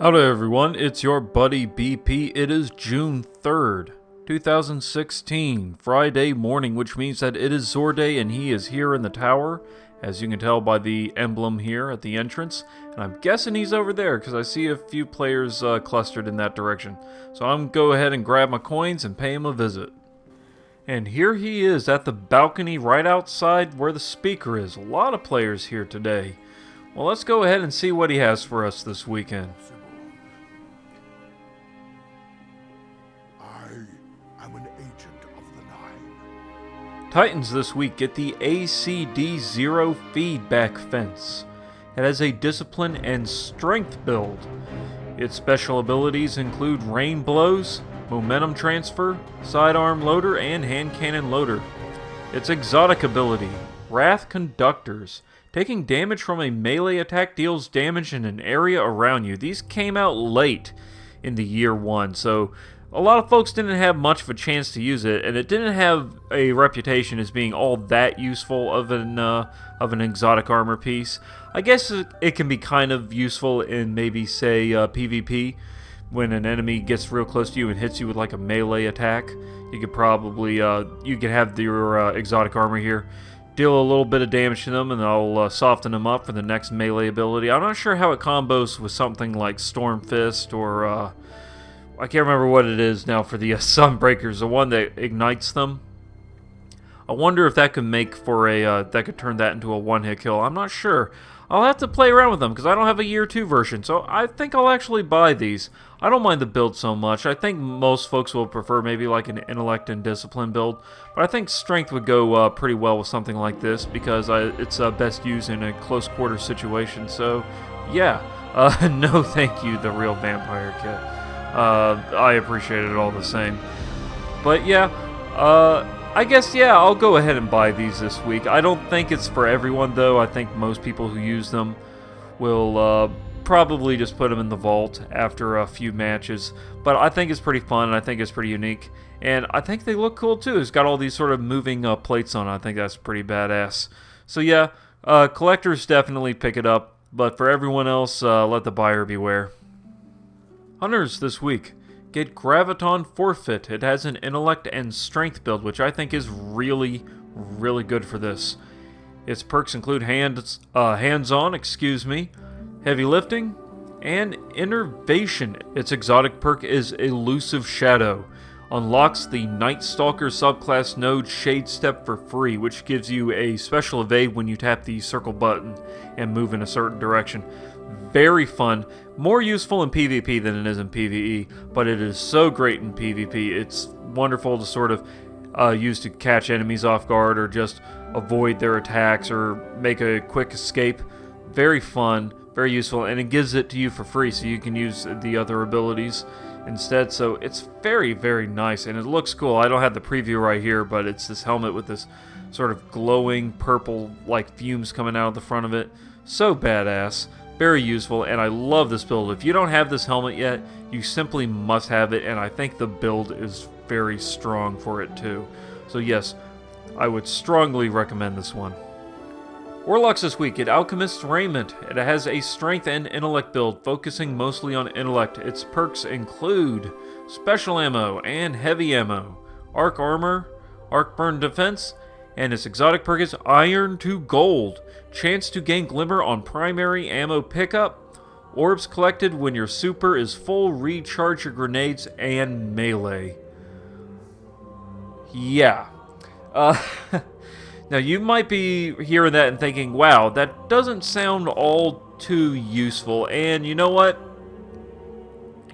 Howdy everyone, it's your buddy BP. It is June 3rd, 2016, Friday morning, which means that it is Zor Day and he is here in the tower, as you can tell by the emblem here at the entrance. And I'm guessing he's over there because I see a few players clustered in that direction. So I'm going to go ahead and grab my coins and pay him a visit. And here he is at the balcony right outside where the speaker is. A lot of players here today. Well, let's go ahead and see what he has for us this weekend. I'm an agent of the Nine. Titans this week get the ACD0 feedback fence. It has a discipline and strength build. Its special abilities include rain blows, momentum transfer, sidearm loader, and hand cannon loader. Its exotic ability, Wrath Conductors. Taking damage from a melee attack deals damage in an area around you. These came out late in the year one, so a lot of folks didn't have much of a chance to use it, and it didn't have a reputation as being all that useful of an exotic armor piece. I guess it can be kind of useful in maybe, say, PvP, when an enemy gets real close to you and hits you with like a melee attack. You could probably, you could have your exotic armor here, deal a little bit of damage to them, and I'll soften them up for the next melee ability. I'm not sure how it combos with something like Storm Fist or I can't remember what it is now for the Sunbreakers, the one that ignites them. I wonder if that could make for a that could turn that into a one-hit kill. I'm not sure. I'll have to play around with them because I don't have a year 2 version, so I think I'll actually buy these. I don't mind the build so much. I think most folks will prefer maybe like an intellect and discipline build, but I think strength would go pretty well with something like this because it's best used in a close quarter situation. So yeah, no thank you, the real vampire kit. I appreciate it all the same. But yeah, I guess, yeah, I'll go ahead and buy these this week. I don't think it's for everyone, though. I think most people who use them will probably just put them in the vault after a few matches. But I think it's pretty fun, and I think it's pretty unique. And I think they look cool, too. It's got all these sort of moving plates on it. I think that's pretty badass. So yeah, collectors definitely pick it up. But for everyone else, let the buyer beware. Hunters this week get GRAVITON FORFEIT. It has an intellect and strength build, which I think is really, really good for this. Its perks include hands-on, heavy lifting, and innervation. Its exotic perk is Elusive Shadow. Unlocks the Night Stalker subclass node Shade Step for free, which gives you a special evade when you tap the circle button and move in a certain direction. Very fun, more useful in PvP than it is in PvE, but it is so great in PvP. It's wonderful to sort of use to catch enemies off guard or just avoid their attacks or make a quick escape. Very fun, very useful, and it gives it to you for free so you can use the other abilities instead. So it's very, very nice, and it looks cool. I don't have the preview right here, but it's this helmet with this sort of glowing purple like fumes coming out of the front of it. So badass. Very useful, and I love this build. If you don't have this helmet yet, you simply must have it, and I think the build is very strong for it too. So yes, I would strongly recommend this one. Warlocks this week at ALCHEMIST'S RAIMENT. It has a strength and intellect build, focusing mostly on intellect. Its perks include special ammo and heavy ammo, arc armor, arc burn defense, and its exotic perk is Iron to Gold. Chance to gain Glimmer on primary ammo pickup. Orbs collected when your super is full. Recharge your grenades and melee. Yeah. Now you might be hearing that and thinking, wow, that doesn't sound all too useful. And you know what?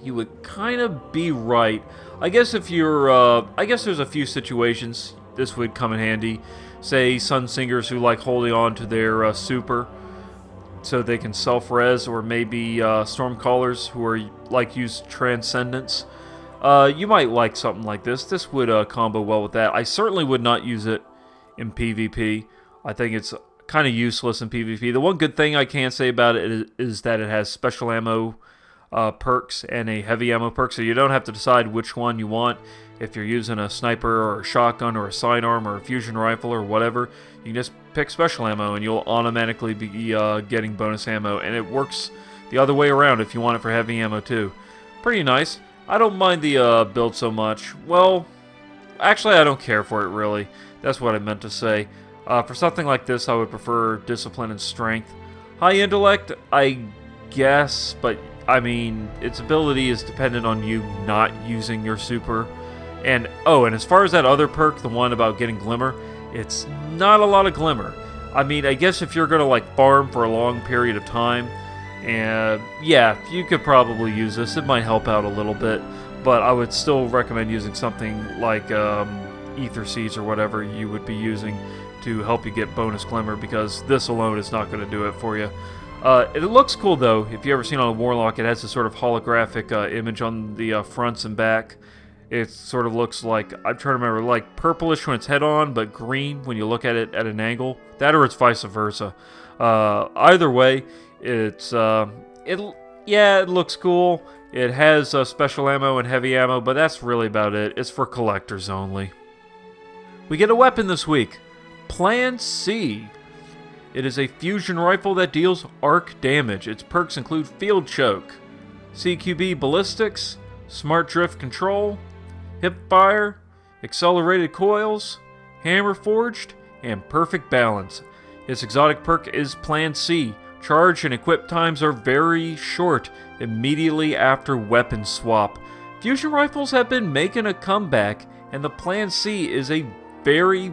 You would kind of be right. I guess if you're, I guess there's a few situations this would come in handy. Say sun singers who like holding on to their super so they can self-res, or maybe stormcallers who are like use transcendence. You might like something like this. This would combo well with that. I certainly would not use it in PvP. I think it's kind of useless in PvP. The one good thing I can say about it is that it has special ammo perks and a heavy ammo perk, so you don't have to decide which one you want. If you're using a sniper or a shotgun or a sidearm or a fusion rifle or whatever, you can just pick special ammo and you'll automatically be getting bonus ammo, and it works the other way around if you want it for heavy ammo too. Pretty nice. I don't mind the build so much. Well, actually I don't care for it really. That's what I meant to say. For something like this, I would prefer discipline and strength. High intellect, I guess, but I mean, its ability is dependent on you not using your super. And, oh, and as far as that other perk, the one about getting glimmer, it's not a lot of glimmer. I mean, I guess if you're gonna like farm for a long period of time, and yeah, you could probably use this. It might help out a little bit, but I would still recommend using something like ether seeds or whatever you would be using to help you get bonus glimmer, because this alone is not going to do it for you. It looks cool though. If you ever seen on a Warlock, it has this sort of holographic image on the fronts and back. It sort of looks like, I'm trying to remember, like purplish when it's head on, but green when you look at it at an angle. That or it's vice versa. Either way, it's it looks cool. It has special ammo and heavy ammo, but that's really about it. It's for collectors only. We get a weapon this week. Plan C. It is a fusion rifle that deals arc damage. Its perks include Field Choke, CQB Ballistics, Smart Drift Control, Hip Fire, Accelerated Coils, Hammer Forged, and Perfect Balance. Its exotic perk is Plan C. Charge and equip times are very short, immediately after weapon swap. Fusion rifles have been making a comeback, and the Plan C is a very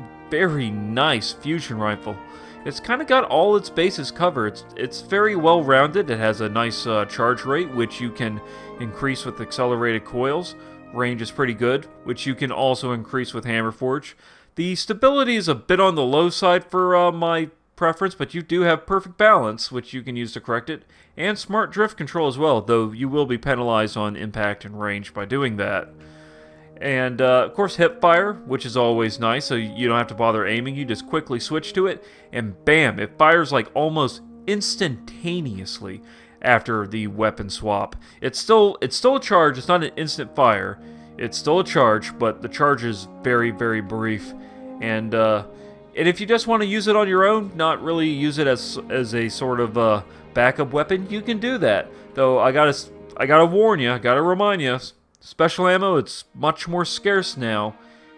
nice fusion rifle. It's kind of got all its bases covered. It's very well rounded. It has a nice charge rate, which you can increase with accelerated coils. Range is pretty good, which you can also increase with Hammer Forge. The stability is a bit on the low side for my preference, but you do have Perfect Balance, which you can use to correct it, and Smart Drift Control as well, though you will be penalized on impact and range by doing that. And, of course, Hip Fire, which is always nice, so you don't have to bother aiming. You just quickly switch to it, and bam, it fires like almost instantaneously after the weapon swap. It's still a charge. It's not an instant fire. It's still a charge, but the charge is very brief. And if you just want to use it on your own, not really use it as a sort of backup weapon, you can do that. Though I gotta warn you, I gotta remind you. Special ammo, it's much more scarce now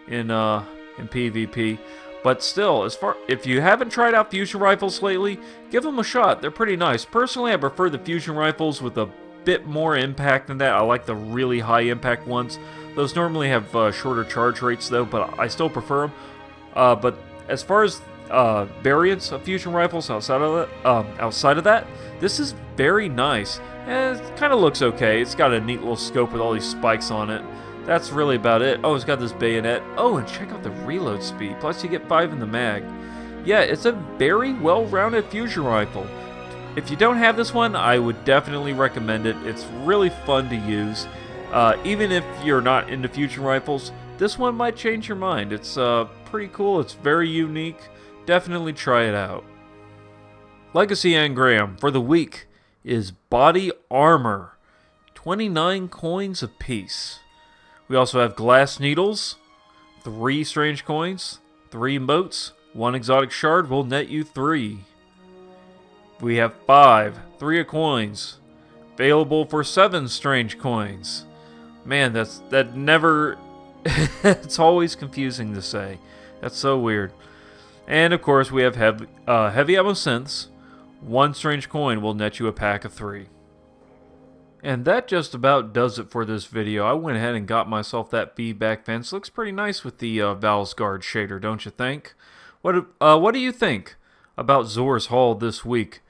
in PvP, but still, if you haven't tried out fusion rifles lately, give them a shot. They're pretty nice. Personally, I prefer the fusion rifles with a bit more impact than that. I like the really high impact ones. Those normally have shorter charge rates though, but I still prefer them. But as far as variants of fusion rifles outside of that, this is very nice. It kind of looks okay. It's got a neat little scope with all these spikes on it. That's really about it. Oh, it's got this bayonet. Oh, and check out the reload speed. Plus you get 5 in the mag. Yeah, it's a very well-rounded fusion rifle. If you don't have this one, I would definitely recommend it. It's really fun to use. Even if you're not into fusion rifles, this one might change your mind. It's pretty cool. It's very unique. Definitely try it out. Legacy Engram for the week is Body Armor. 29 coins apiece. We also have Glass Needles, 3 Strange Coins, 3 Motes, 1 Exotic Shard will net you 3. We have 3 coins, available for 7 Strange Coins. Man, that never... it's always confusing to say. That's so weird. And of course we have heavy ammo synths. 1 Strange Coin will net you a pack of 3. And that just about does it for this video. I went ahead and got myself that feedback fence. Looks pretty nice with the Valsgard shader, don't you think? What do you think about Zor's haul this week?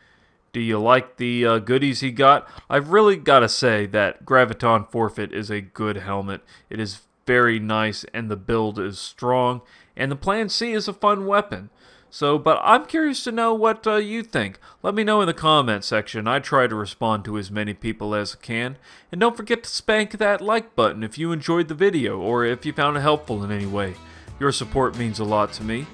Do you like the goodies he got? I've really got to say that GRAVITON FORFEIT is a good helmet. It is very nice and the build is strong. And the Plan C is a fun weapon. So, but I'm curious to know what you think. Let me know in the comment section. I try to respond to as many people as I can. And don't forget to spank that like button if you enjoyed the video or if you found it helpful in any way. Your support means a lot to me.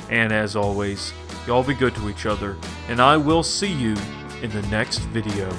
And as always, y'all be good to each other. And I will see you in the next video.